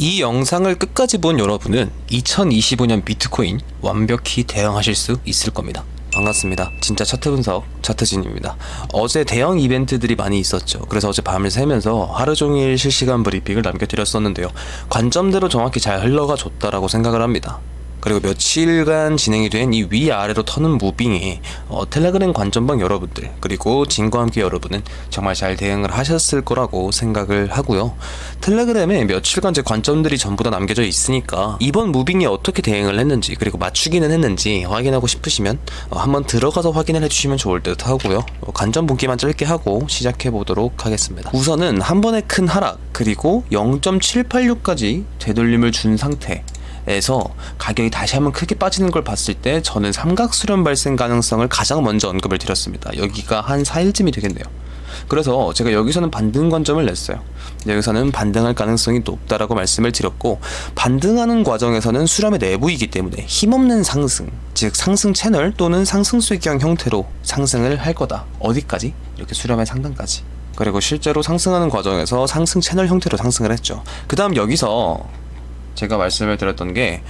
이 영상을 끝까지 본 여러분은 2025년 비트코인 완벽히 대응하실 수 있을 겁니다. 반갑습니다. 진짜 차트 분석 차트진입니다. 어제 대형 이벤트들이 많이 있었죠. 그래서 어제 밤을 새면서 하루 종일 실시간 브리핑을 남겨드렸었는데요. 관점대로 정확히 잘 흘러가 줬다라고 생각을 합니다. 그리고 며칠간 진행이 된 이 위아래로 터는 무빙에 텔레그램 관전방 여러분들 그리고 진과 함께 여러분은 정말 잘 대응을 하셨을 거라고 생각을 하고요. 텔레그램에 며칠간 제 관점들이 전부 다 남겨져 있으니까 이번 무빙에 어떻게 대응을 했는지 그리고 맞추기는 했는지 확인하고 싶으시면 한번 들어가서 확인을 해주시면 좋을 듯 하고요. 관전 분기만 짧게 하고 시작해 보도록 하겠습니다. 우선은 한 번에 큰 하락 그리고 0.786까지 되돌림을 준 상태 에서 가격이 다시 한번 크게 빠지는 걸 봤을 때 저는 삼각 수렴 발생 가능성을 가장 먼저 언급을 드렸습니다. 여기가 한 4일쯤이 되겠네요. 그래서 제가 여기서는 반등 관점을 냈어요. 여기서는 반등할 가능성이 높다라고 말씀을 드렸고, 반등하는 과정에서는 수렴의 내부이기 때문에 힘없는 상승, 즉 상승 채널 또는 상승 쇠기형 형태로 상승을 할 거다. 어디까지? 이렇게 수렴의 상단까지. 그리고 실제로 상승하는 과정에서 상승 채널 형태로 상승을 했죠. 그 다음 여기서 제가 말씀을 드렸던 게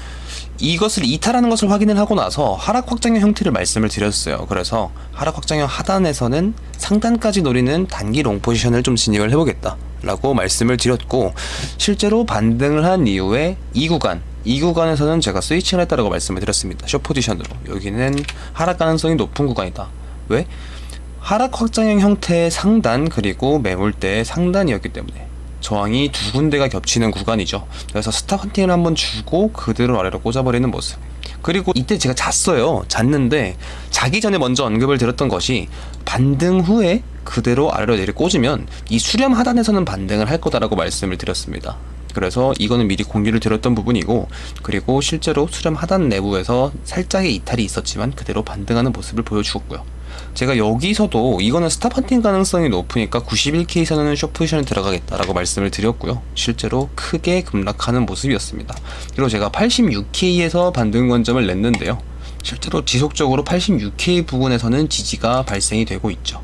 이것을 이탈하는 것을 확인을 하고 나서 하락 확장형 형태를 말씀을 드렸어요. 그래서 하락 확장형 하단에서는 상단까지 노리는 단기 롱 포지션을 좀 진입을 해보겠다 라고 말씀을 드렸고, 실제로 반등을 한 이후에 이 구간에서는 제가 스위칭을 했다라고 말씀을 드렸습니다. 숏 포지션으로. 여기는 하락 가능성이 높은 구간이다. 왜? 하락 확장형 형태의 상단 그리고 매물대의 상단이었기 때문에 저항이 두 군데가 겹치는 구간이죠. 그래서 스탑 헌팅을 한번 주고 그대로 아래로 꽂아버리는 모습. 그리고 이때 제가 잤는데 자기 전에 먼저 언급을 드렸던 것이 반등 후에 그대로 아래로 내리 꽂으면 이 수렴 하단에서는 반등을 할 거다라고 말씀을 드렸습니다. 그래서 이거는 미리 공유를 드렸던 부분이고, 그리고 실제로 수렴 하단 내부에서 살짝의 이탈이 있었지만 그대로 반등하는 모습을 보여주었고요. 제가 여기서도 이거는 스탑 헌팅 가능성이 높으니까 91K 선에는 숏 포지션에 들어가겠다라고 말씀을 드렸고요. 실제로 크게 급락하는 모습이었습니다. 그리고 제가 86K에서 반등 관점을 냈는데요. 실제로 지속적으로 86K 부근에서는 지지가 발생이 되고 있죠.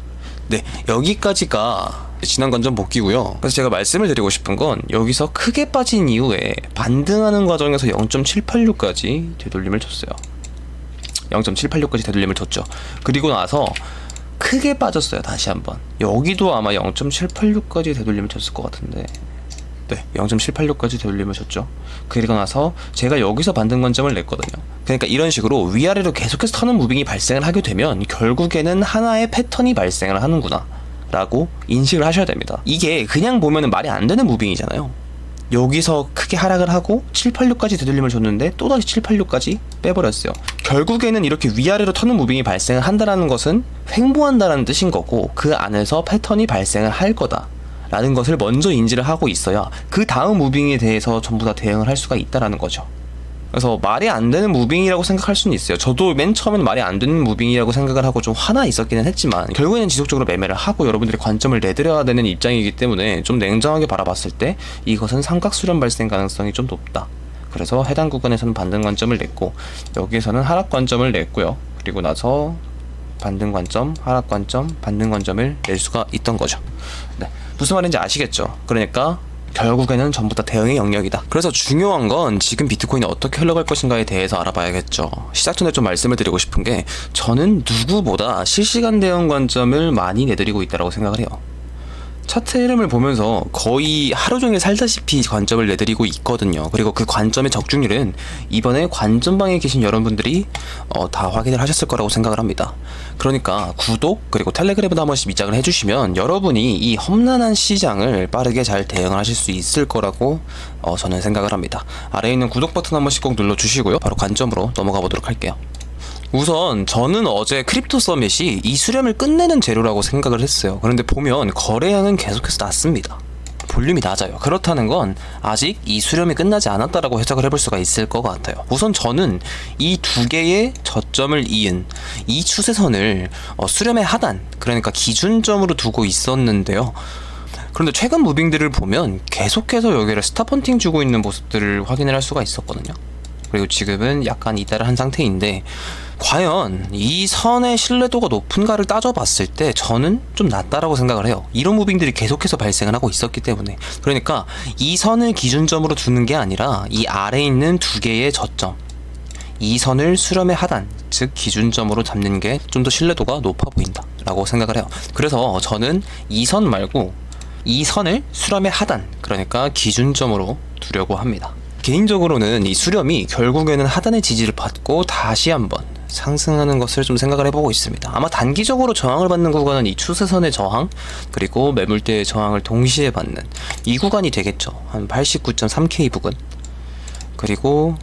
네, 여기까지가 지난 관점 복귀고요. 그래서 제가 말씀을 드리고 싶은 건 여기서 크게 빠진 이후에 반등하는 과정에서 0.786까지 되돌림을 줬어요. 0.786까지 되돌림을 줬죠. 그리고 나서 크게 빠졌어요. 다시 한번. 여기도 아마 0.786까지 되돌림을 줬을 것 같은데, 네, 0.786까지 되돌림을 줬죠. 그리고 나서 제가 여기서 반등 관점을 냈거든요. 그러니까 이런 식으로 위아래로 계속해서 터는 무빙이 발생을 하게 되면 결국에는 하나의 패턴이 발생을 하는구나 라고 인식을 하셔야 됩니다. 이게 그냥 보면은 말이 안 되는 무빙이잖아요. 여기서 크게 하락을 하고 786까지 되돌림을 줬는데 또다시 786까지 빼버렸어요. 결국에는 이렇게 위아래로 터는 무빙이 발생을 한다는 것은 횡보한다는 뜻인 거고, 그 안에서 패턴이 발생을 할 거다 라는 것을 먼저 인지를 하고 있어야 그 다음 무빙에 대해서 전부 다 대응을 할 수가 있다라는 거죠. 그래서 말이 안 되는 무빙이라고 생각할 수는 있어요. 저도 맨 처음엔 말이 안 되는 무빙이라고 생각을 하고 좀 화나 있었기는 했지만, 결국에는 지속적으로 매매를 하고 여러분들이 관점을 내드려야 되는 입장이기 때문에 좀 냉정하게 바라봤을 때 이것은 삼각 수렴 발생 가능성이 좀 높다. 그래서 해당 구간에서는 반등 관점을 냈고, 여기에서는 하락 관점을 냈고요. 그리고 나서 반등 관점, 하락 관점, 반등 관점을 낼 수가 있던 거죠. 네, 무슨 말인지 아시겠죠? 그러니까 결국에는 전부 다 대응의 영역이다. 그래서 중요한 건 지금 비트코인이 어떻게 흘러갈 것인가에 대해서 알아봐야겠죠. 시작 전에 좀 말씀을 드리고 싶은 게, 저는 누구보다 실시간 대응 관점을 많이 내드리고 있다고 생각을 해요. 차트 흐름을 보면서 거의 하루 종일 살다시피 관점을 내드리고 있거든요. 그리고 그 관점의 적중률은 이번에 관전방에 계신 여러분들이 다 확인을 하셨을 거라고 생각을 합니다. 그러니까 구독 그리고 텔레그램도 한 번씩 미장을 해주시면 여러분이 이 험난한 시장을 빠르게 잘 대응을 하실 수 있을 거라고 저는 생각을 합니다. 아래에 있는 구독 버튼 한 번씩 꼭 눌러주시고요. 바로 관점으로 넘어가 보도록 할게요. 우선 저는 어제 크립토 서밋이 이 수렴을 끝내는 재료라고 생각을 했어요. 그런데 보면 거래량은 계속해서 낮습니다. 볼륨이 낮아요. 그렇다는 건 아직 이 수렴이 끝나지 않았다라고 해석을 해볼 수가 있을 것 같아요. 우선 저는 이 두 개의 저점을 이은 이 추세선을 수렴의 하단, 그러니까 기준점으로 두고 있었는데요. 그런데 최근 무빙들을 보면 계속해서 여기를 스탑 헌팅 주고 있는 모습들을 확인을 할 수가 있었거든요. 그리고 지금은 약간 이탈을 한 상태인데, 과연 이 선의 신뢰도가 높은가를 따져봤을 때 저는 좀 낮다라고 생각을 해요. 이런 무빙들이 계속해서 발생을 하고 있었기 때문에. 그러니까 이 선을 기준점으로 두는 게 아니라 이 아래에 있는 두 개의 저점, 이 선을 수렴의 하단, 즉 기준점으로 잡는 게 좀 더 신뢰도가 높아 보인다 라고 생각을 해요. 그래서 저는 이 선 말고 이 선을 수렴의 하단, 그러니까 기준점으로 두려고 합니다. 개인적으로는 이 수렴이 결국에는 하단의 지지를 받고 다시 한번 상승하는 것을 좀 생각을 해보고 있습니다. 아마 단기적으로 저항을 받는 구간은 이 추세선의 저항, 그리고 매물대의 저항을 동시에 받는 이 구간이 되겠죠. 한 89.3K 부근. 그리고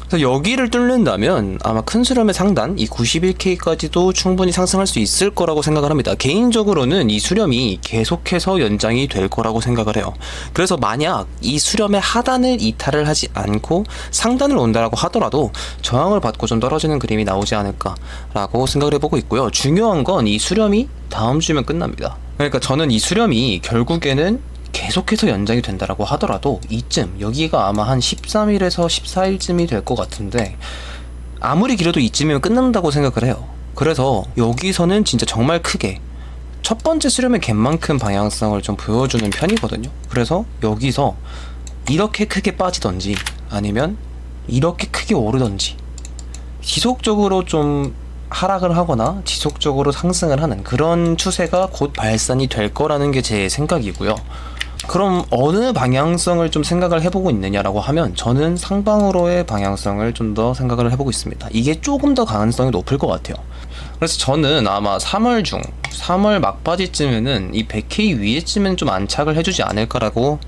그래서 여기를 뚫는다면 아마 큰 수렴의 상단, 이 91K까지도 충분히 상승할 수 있을 거라고 생각을 합니다. 개인적으로는 이 수렴이 계속해서 연장이 될 거라고 생각을 해요. 그래서 만약 이 수렴의 하단을 이탈을 하지 않고 상단을 온다라고 하더라도 저항을 받고 좀 떨어지는 그림이 나오지 않을까라고 생각을 해보고 있고요. 중요한 건 이 수렴이 다음 주면 끝납니다. 그러니까 저는 이 수렴이 결국에는 계속해서 연장이 된다라고 하더라도 이쯤, 여기가 아마 한 13일에서 14일쯤이 될 것 같은데, 아무리 길어도 이쯤이면 끝난다고 생각을 해요. 그래서 여기서는 진짜 정말 크게 첫 번째 수렴의 갭만큼 방향성을 좀 보여주는 편이거든요. 그래서 여기서 이렇게 크게 빠지던지 아니면 이렇게 크게 오르던지 지속적으로 좀 하락을 하거나 지속적으로 상승을 하는 그런 추세가 곧 발산이 될 거라는 게 제 생각이고요. 그럼 어느 방향성을 좀 생각을 해보고 있느냐라고 하면 저는 상방으로의 방향성을 좀 더 생각을 해보고 있습니다. 이게 조금 더 가능성이 높을 것 같아요. 그래서 저는 아마 3월 막바지쯤에는 이 100K 위에쯤은 좀 안착을 해주지 않을까라고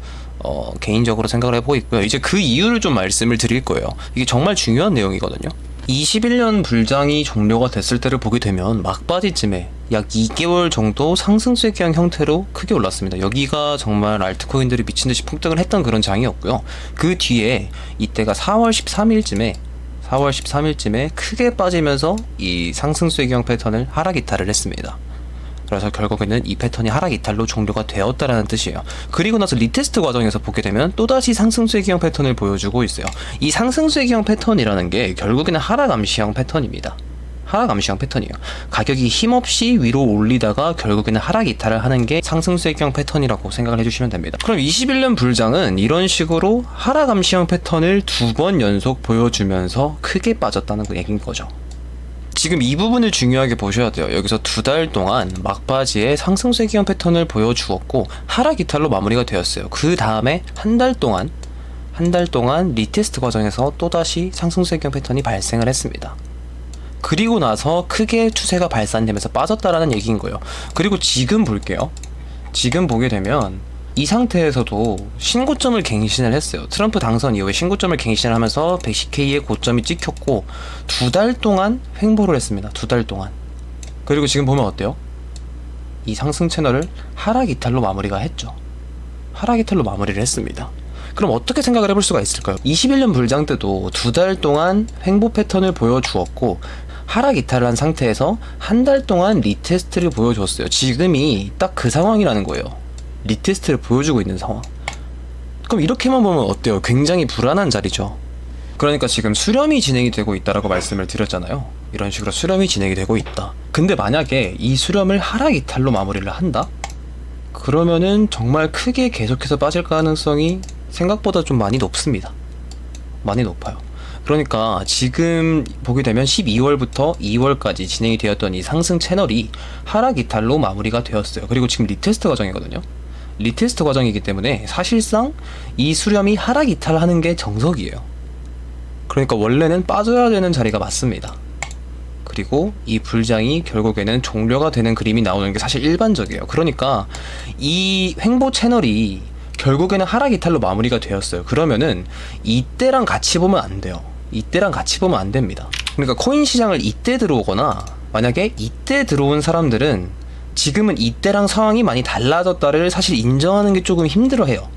개인적으로 생각을 해보고 있고요. 이제 그 이유를 좀 말씀을 드릴 거예요. 이게 정말 중요한 내용이거든요. 21년 불장이 종료가 됐을 때를 보게 되면 막바지쯤에 약 2개월 정도 상승세 기한 형태로 크게 올랐습니다. 여기가 정말 알트코인들이 미친듯이 폭등을 했던 그런 장이었고요. 그 뒤에 이때가 4월 13일쯤에 크게 빠지면서 이 상승세 기형 패턴을 하락 이탈을 했습니다. 그래서 결국에는 이 패턴이 하락 이탈로 종료가 되었다라는 뜻이에요. 그리고 나서 리테스트 과정에서 보게 되면 또다시 상승세 기형 패턴을 보여주고 있어요. 이 상승세 기형 패턴이라는 게 결국에는 하락 암시형 패턴입니다. 하락 암시형 패턴이에요. 가격이 힘없이 위로 올리다가 결국에는 하락 이탈을 하는 게 상승세 기형 패턴이라고 생각을 해주시면 됩니다. 그럼 21년 불장은 이런 식으로 하락 암시형 패턴을 2번 연속 보여주면서 크게 빠졌다는 얘기인 거죠. 지금 이 부분을 중요하게 보셔야 돼요. 여기서 2달 동안 막바지에 상승세 기형 패턴을 보여주었고 하락 이탈로 마무리가 되었어요. 그 다음에 한 달 동안 리테스트 과정에서 또다시 상승세 기형 패턴이 발생을 했습니다. 그리고 나서 크게 추세가 발산되면서 빠졌다라는 얘기인 거예요. 그리고 지금 볼게요. 지금 보게 되면 이 상태에서도 신고점을 갱신을 했어요. 트럼프 당선 이후에 신고점을 갱신을 하면서 110K의 고점이 찍혔고 2달 동안 횡보를 했습니다. 2달 동안. 그리고 지금 보면 어때요? 이 상승 채널을 하락 이탈로 마무리가 했죠. 하락 이탈로 마무리를 했습니다. 그럼 어떻게 생각을 해볼 수가 있을까요? 21년 불장 때도 2달 동안 횡보 패턴을 보여주었고 하락 이탈을 한 상태에서 한 달 동안 리테스트를 보여줬어요. 지금이 딱 그 상황이라는 거예요. 리테스트를 보여주고 있는 상황. 그럼 이렇게만 보면 어때요? 굉장히 불안한 자리죠. 그러니까 지금 수렴이 진행이 되고 있다라고 말씀을 드렸잖아요. 이런 식으로 수렴이 진행이 되고 있다. 근데 만약에 이 수렴을 하락 이탈로 마무리를 한다? 그러면은 정말 크게 계속해서 빠질 가능성이 생각보다 좀 많이 높습니다. 많이 높아요. 그러니까 지금 보게 되면 12월부터 2월까지 진행이 되었던 이 상승 채널이 하락 이탈로 마무리가 되었어요. 그리고 지금 리테스트 과정이거든요. 리테스트 과정이기 때문에 사실상 이 수렴이 하락 이탈하는 게 정석이에요. 그러니까 원래는 빠져야 되는 자리가 맞습니다. 그리고 이 불장이 결국에는 종료가 되는 그림이 나오는 게 사실 일반적이에요. 그러니까 이 횡보 채널이 결국에는 하락 이탈로 마무리가 되었어요. 그러면은 이때랑 같이 보면 안 돼요. 이때랑 같이 보면 안 됩니다. 그러니까 코인 시장을 이때 들어오거나 만약에 이때 들어온 사람들은 지금은 이때랑 상황이 많이 달라졌다를 사실 인정하는 게 조금 힘들어해요.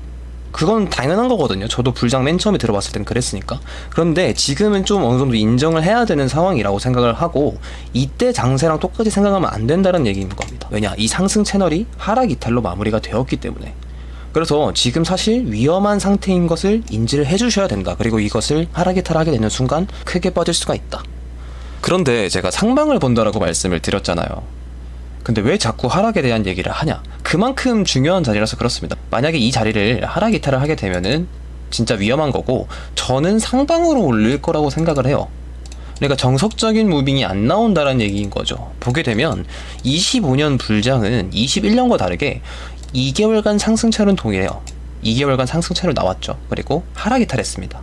그건 당연한 거거든요. 저도 불장 맨 처음에 들어봤을 땐 그랬으니까. 그런데 지금은 좀 어느 정도 인정을 해야 되는 상황이라고 생각을 하고 이때 장세랑 똑같이 생각하면 안 된다는 얘기인 겁니다. 왜냐? 이 상승 채널이 하락 이탈로 마무리가 되었기 때문에. 그래서 지금 사실 위험한 상태인 것을 인지를 해주셔야 된다. 그리고 이것을 하락 이탈하게 되는 순간 크게 빠질 수가 있다. 그런데 제가 상방을 본다라고 말씀을 드렸잖아요. 근데 왜 자꾸 하락에 대한 얘기를 하냐? 그만큼 중요한 자리라서 그렇습니다. 만약에 이 자리를 하락 이탈을 하게 되면은 진짜 위험한 거고, 저는 상방으로 올릴 거라고 생각을 해요. 그러니까 정석적인 무빙이 안 나온다는 얘기인 거죠. 보게 되면 25년 불장은 21년과 다르게 2개월간 상승차는 동일해요. 2개월간 상승차로 나왔죠. 그리고 하락 이탈했습니다.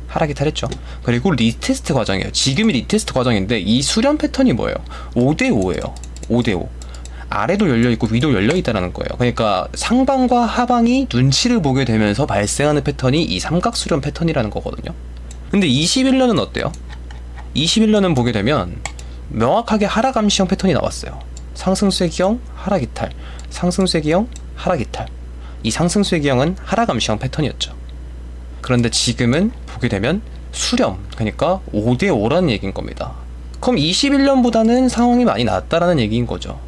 하락 이탈했죠. 그리고 리테스트 과정이에요. 지금이 리테스트 과정인데 이 수렴 패턴이 뭐예요? 5대5예요. 5대5. 아래도 열려있고 위도 열려있다는 거예요. 그러니까 상방과 하방이 눈치를 보게 되면서 발생하는 패턴이 이 삼각 수렴 패턴이라는 거거든요. 근데 21년은 어때요? 21년은 보게 되면 명확하게 하락 암시형 패턴이 나왔어요. 상승수의 기형, 하락 이탈, 상승수의 기형, 하락 이탈. 이 상승수의 기형은 하락 암시형 패턴이었죠. 그런데 지금은 보게 되면 수렴, 그러니까 5대5라는 얘기인 겁니다. 그럼 21년보다는 상황이 많이 낫다라는 얘기인 거죠.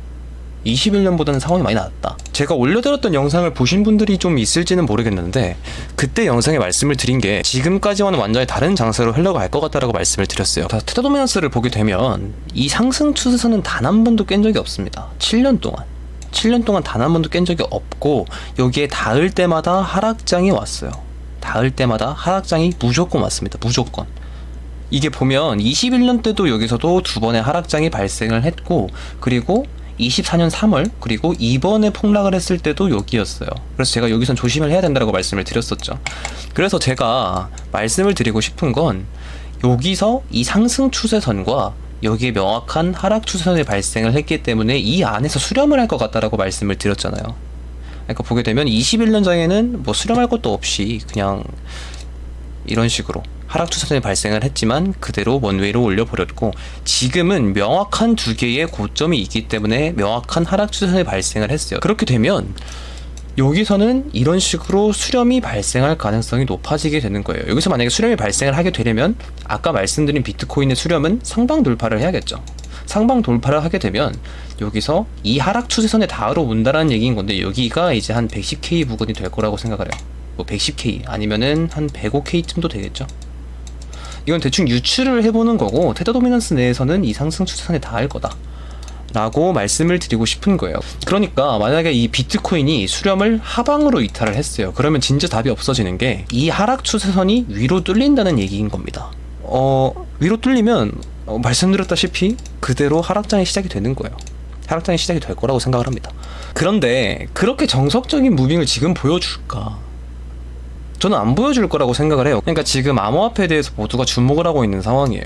21년보다는 상황이 많이 나았다. 제가 올려드렸던 영상을 보신 분들이 좀 있을지는 모르겠는데, 그때 영상에 말씀을 드린 게 지금까지와는 완전히 다른 장세로 흘러갈 것 같다라고 말씀을 드렸어요. 테더 도미넌스를 보게 되면 이 상승 추세선은 단 한 번도 깬 적이 없습니다. 7년 동안 단 한 번도 깬 적이 없고, 여기에 닿을 때마다 하락장이 왔어요. 닿을 때마다 하락장이 무조건 왔습니다. 무조건. 이게 보면 21년 때도 여기서도 두 번의 하락장이 발생을 했고, 그리고 24년 3월, 그리고 이번에 폭락을 했을 때도 여기였어요. 그래서 제가 여기선 조심을 해야 된다고 말씀을 드렸었죠. 그래서 제가 말씀을 드리고 싶은 건, 여기서 이 상승 추세선과 여기에 명확한 하락 추세선이 발생을 했기 때문에 이 안에서 수렴을 할 것 같다라고 말씀을 드렸잖아요. 그러니까 보게 되면 21년장에는 뭐 수렴할 것도 없이 그냥 이런 식으로 하락 추세선이 발생을 했지만 그대로 원웨이로 올려버렸고, 지금은 명확한 두 개의 고점이 있기 때문에 명확한 하락 추세선이 발생을 했어요. 그렇게 되면 여기서는 이런 식으로 수렴이 발생할 가능성이 높아지게 되는 거예요. 여기서 만약에 수렴이 발생을 하게 되려면 아까 말씀드린 비트코인의 수렴은 상방 돌파를 해야겠죠. 상방 돌파를 하게 되면 여기서 이 하락 추세선에 닿으러 온다라는 얘기인 건데, 여기가 이제 한 110K 부근이 될 거라고 생각을 해요. 뭐 110K 아니면은 한 105K쯤도 되겠죠. 이건 대충 유추를 해보는 거고, 테더 도미넌스 내에서는 이 상승 추세선에 닿을 거다 라고 말씀을 드리고 싶은 거예요. 그러니까 만약에 이 비트코인이 수렴을 하방으로 이탈을 했어요. 그러면 진짜 답이 없어지는 게, 이 하락 추세선이 위로 뚫린다는 얘기인 겁니다. 위로 뚫리면 말씀드렸다시피 그대로 하락장이 시작이 되는 거예요. 하락장이 시작이 될 거라고 생각을 합니다. 그런데 그렇게 정석적인 무빙을 지금 보여줄까? 저는 안 보여줄 거라고 생각을 해요. 그러니까 지금 암호화폐에 대해서 모두가 주목을 하고 있는 상황이에요.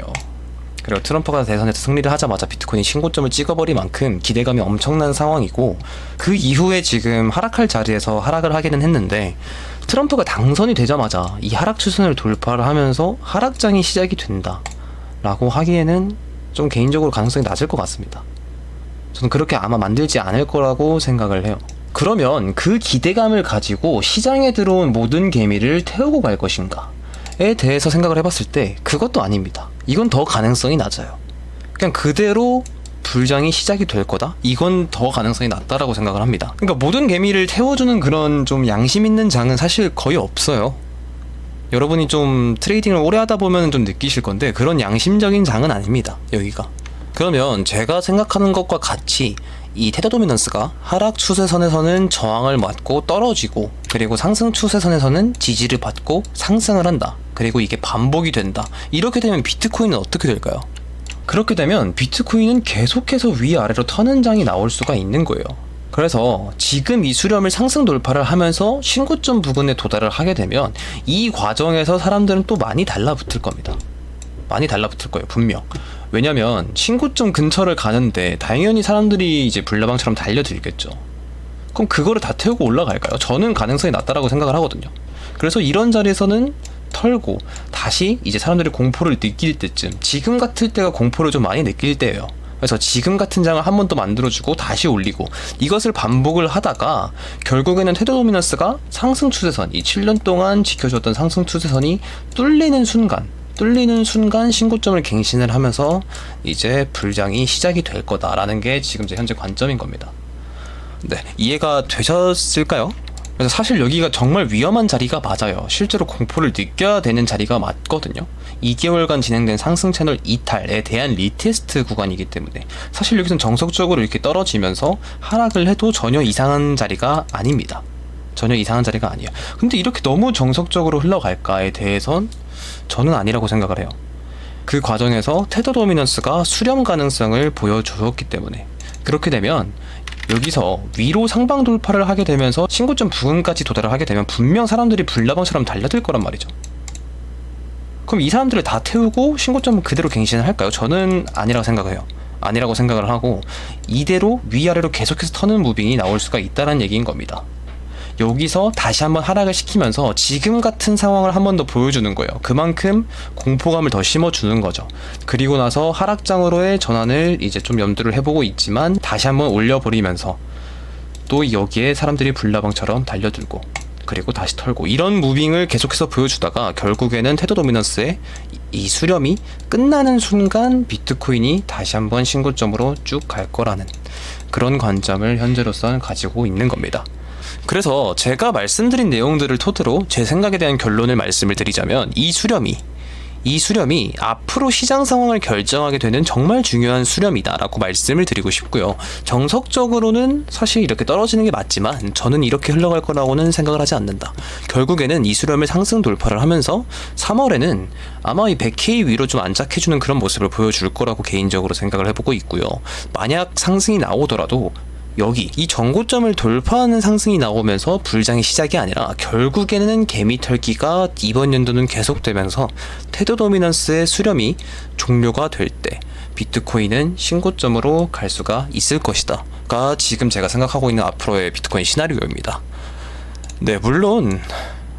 그리고 트럼프가 대선에서 승리를 하자마자 비트코인이 신고점을 찍어버린 만큼 기대감이 엄청난 상황이고, 그 이후에 지금 하락할 자리에서 하락을 하기는 했는데, 트럼프가 당선이 되자마자 이 하락 추세선을 돌파를 하면서 하락장이 시작이 된다 라고 하기에는 좀 개인적으로 가능성이 낮을 것 같습니다. 저는 그렇게 아마 만들지 않을 거라고 생각을 해요. 그러면 그 기대감을 가지고 시장에 들어온 모든 개미를 태우고 갈 것인가에 대해서 생각을 해봤을 때 그것도 아닙니다. 이건 더 가능성이 낮아요. 그냥 그대로 불장이 시작이 될 거다? 이건 더 가능성이 낮다라고 생각을 합니다. 그러니까 모든 개미를 태워주는 그런 좀 양심 있는 장은 사실 거의 없어요. 여러분이 좀 트레이딩을 오래 하다 보면 좀 느끼실 건데, 그런 양심적인 장은 아닙니다, 여기가. 그러면 제가 생각하는 것과 같이 이 테더 도미넌스가 하락 추세선에서는 저항을 맞고 떨어지고, 그리고 상승 추세선에서는 지지를 받고 상승을 한다. 그리고 이게 반복이 된다. 이렇게 되면 비트코인은 어떻게 될까요? 그렇게 되면 비트코인은 계속해서 위아래로 터는 장이 나올 수가 있는 거예요. 그래서 지금 이 수렴을 상승 돌파를 하면서 신고점 부근에 도달을 하게 되면 이 과정에서 사람들은 또 많이 달라붙을 겁니다. 많이 달라붙을 거예요, 분명. 왜냐면 신고점 근처를 가는데 당연히 사람들이 이제 불나방처럼 달려들겠죠. 그럼 그거를 다 태우고 올라갈까요? 저는 가능성이 낮다라고 생각을 하거든요. 그래서 이런 자리에서는 털고 다시 이제 사람들이 공포를 느낄 때쯤, 지금 같을 때가 공포를 좀 많이 느낄 때예요. 그래서 지금 같은 장을 한 번 더 만들어주고 다시 올리고, 이것을 반복을 하다가 결국에는 테더 도미넌스가 상승 추세선, 이 7년 동안 지켜줬던 상승 추세선이 뚫리는 순간 신고점을 갱신을 하면서 이제 불장이 시작이 될 거다라는 게 지금 제 현재 관점인 겁니다. 네, 이해가 되셨을까요? 그래서 사실 여기가 정말 위험한 자리가 맞아요. 실제로 공포를 느껴야 되는 자리가 맞거든요. 2개월간 진행된 상승 채널 이탈에 대한 리테스트 구간이기 때문에 사실 여기선 정석적으로 이렇게 떨어지면서 하락을 해도 전혀 이상한 자리가 아닙니다. 전혀 이상한 자리가 아니에요. 근데 이렇게 너무 정석적으로 흘러갈까에 대해선 저는 아니라고 생각을 해요. 그 과정에서 테더 도미넌스가 수렴 가능성을 보여주었기 때문에, 그렇게 되면 여기서 위로 상방 돌파를 하게 되면서 신고점 부근까지 도달을 하게 되면 분명 사람들이 불나방처럼 달려들 거란 말이죠. 그럼 이 사람들을 다 태우고 신고점은 그대로 갱신을 할까요? 저는 아니라고 생각해요. 아니라고 생각을 하고 이대로 위아래로 계속해서 터는 무빙이 나올 수가 있다는 얘기인 겁니다. 여기서 다시 한번 하락을 시키면서 지금 같은 상황을 한 번 더 보여주는 거예요. 그만큼 공포감을 더 심어주는 거죠. 그리고 나서 하락장으로의 전환을 이제 좀 염두를 해보고 있지만 다시 한번 올려버리면서 또 여기에 사람들이 불나방처럼 달려들고 그리고 다시 털고, 이런 무빙을 계속해서 보여주다가 결국에는 테더 도미넌스의 이 수렴이 끝나는 순간 비트코인이 다시 한번 신고점으로 쭉 갈 거라는 그런 관점을 현재로서는 가지고 있는 겁니다. 그래서 제가 말씀드린 내용들을 토대로 제 생각에 대한 결론을 말씀을 드리자면 이 수렴이 앞으로 시장 상황을 결정하게 되는 정말 중요한 수렴이다 라고 말씀을 드리고 싶고요. 정석적으로는 사실 이렇게 떨어지는 게 맞지만 저는 이렇게 흘러갈 거라고는 생각을 하지 않는다. 결국에는 이 수렴을 상승 돌파를 하면서 3월에는 아마 이 100K 위로 좀 안착해주는 그런 모습을 보여줄 거라고 개인적으로 생각을 해보고 있고요. 만약 상승이 나오더라도 여기 이 전고점을 돌파하는 상승이 나오면서 불장의 시작이 아니라 결국에는 개미털기가 이번 연도는 계속되면서 테더 도미넌스의 수렴이 종료가 될 때 비트코인은 신고점으로 갈 수가 있을 것이다 가 지금 제가 생각하고 있는 앞으로의 비트코인 시나리오입니다. 네, 물론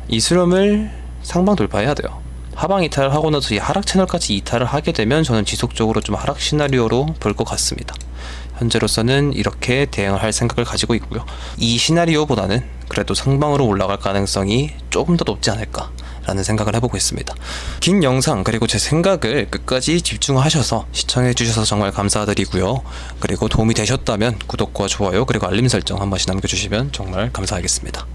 이 수렴을 상방 돌파해야 돼요. 하방 이탈을 하고 나서 이 하락 채널까지 이탈을 하게 되면 저는 지속적으로 좀 하락 시나리오로 볼 것 같습니다. 현재로서는 이렇게 대응을 할 생각을 가지고 있고요. 이 시나리오보다는 그래도 상방으로 올라갈 가능성이 조금 더 높지 않을까 라는 생각을 해보고 있습니다. 긴 영상 그리고 제 생각을 끝까지 집중하셔서 시청해 주셔서 정말 감사드리고요. 그리고 도움이 되셨다면 구독과 좋아요 그리고 알림 설정 한 번씩 남겨주시면 정말 감사하겠습니다.